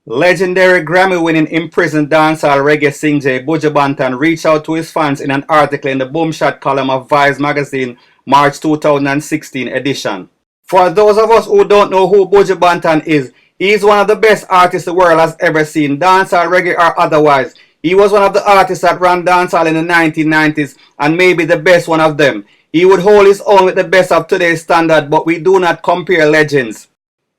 Legendary Grammy-winning imprisoned dancehall reggae singjay Buju Banton reached out to his fans in an article in the Boomshot column of Vibe Magazine March 2016 edition. For those of us who don't know who Buju Banton is, he is one of the best artists the world has ever seen, dancehall, reggae or otherwise. He was one of the artists that ran dancehall in the 1990s and maybe the best one of them. He would hold his own with the best of today's standard, but we do not compare legends.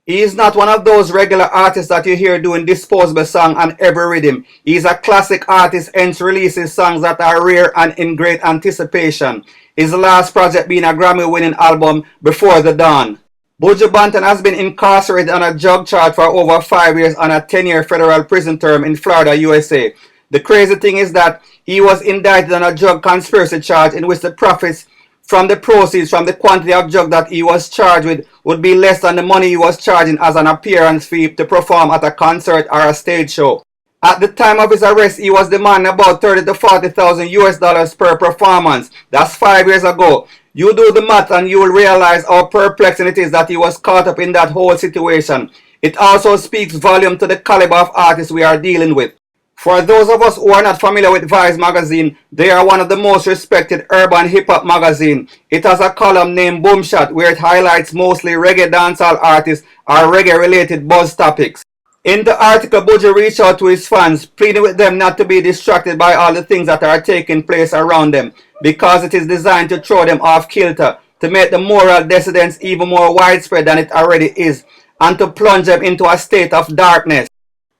He is not one of those regular artists that you hear doing disposable song on every rhythm. He is a classic artist, hence releases songs that are rare and in great anticipation. His last project being a Grammy-winning album, Before the Dawn. Buju Banton has been incarcerated on a drug charge for over 5 years on a 10-year federal prison term in Florida, USA. The crazy thing is that he was indicted on a drug conspiracy charge in which the profits from the proceeds from the quantity of drug that he was charged with would be less than the money he was charging as an appearance fee to perform at a concert or a stage show. At the time of his arrest, he was demanding about 30 to 40,000 US dollars per performance. That's 5 years ago. You do the math and you will realize how perplexing it is that he was caught up in that whole situation. It also speaks volume to the caliber of artists we are dealing with. For those of us who are not familiar with Vibe Magazine, they are one of the most respected urban hip-hop magazine. It has a column named Boomshot where it highlights mostly reggae dancehall artists or reggae-related buzz topics. In the article, Buju reached out to his fans, pleading with them not to be distracted by all the things that are taking place around them, because it is designed to throw them off kilter, to make the moral dissidence even more widespread than it already is, and to plunge them into a state of darkness.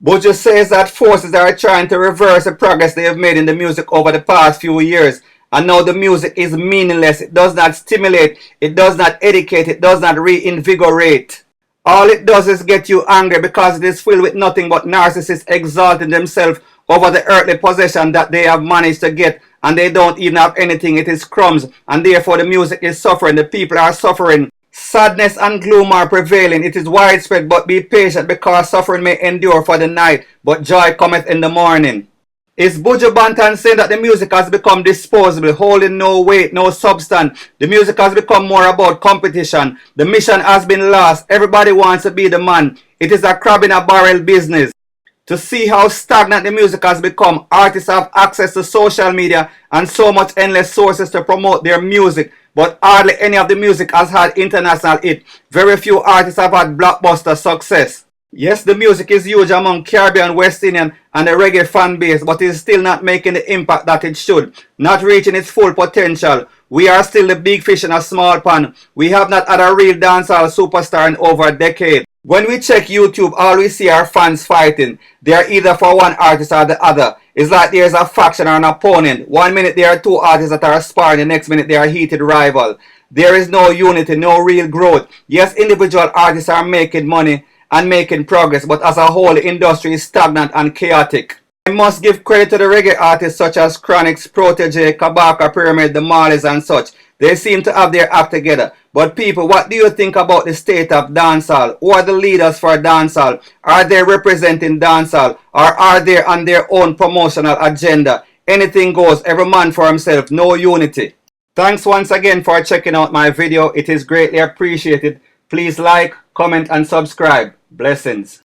Buju says that forces are trying to reverse the progress they have made in the music over the past few years, and now the music is meaningless. It does not stimulate, it does not educate, it does not reinvigorate. All it does is get you angry because it is filled with nothing but narcissists exalting themselves over the earthly possession that they have managed to get, and they don't even have anything. It is crumbs, and therefore the music is suffering, the people are suffering. Sadness and gloom are prevailing. It is widespread, but be patient, because suffering may endure for the night, but joy cometh in the morning. Is Buju Banton saying that the music has become disposable, holding no weight, no substance? The music has become more about competition. The mission has been lost. Everybody wants to be the man. It is a crab in a barrel business. To see how stagnant the music has become, artists have access to social media and so much endless sources to promote their music, but hardly any of the music has had international hit. Very few artists have had blockbuster success. Yes, the music is huge among Caribbean, West Indian and the reggae fan base, but it is still not making the impact that it should, not reaching its full potential. We are still the big fish in a small pond. We have not had a real dancehall superstar in over a decade. When we check YouTube, all we see are fans fighting. They are either for one artist or the other. It's like there is a faction or an opponent. 1 minute there are two artists that are sparring, the next minute they are heated rival. There is no unity, no real growth. Yes, individual artists are making money and making progress, but as a whole, the industry is stagnant and chaotic. I must give credit to the reggae artists such as Chronix, Protege, Kabaka, Pyramid, the Marleys and such. They seem to have their act together. But people, what do you think about the state of dancehall? Who are the leaders for dancehall? Are they representing dancehall? Or are they on their own promotional agenda? Anything goes, every man for himself, no unity. Thanks once again for checking out my video. It is greatly appreciated. Please like, comment and subscribe. Blessings.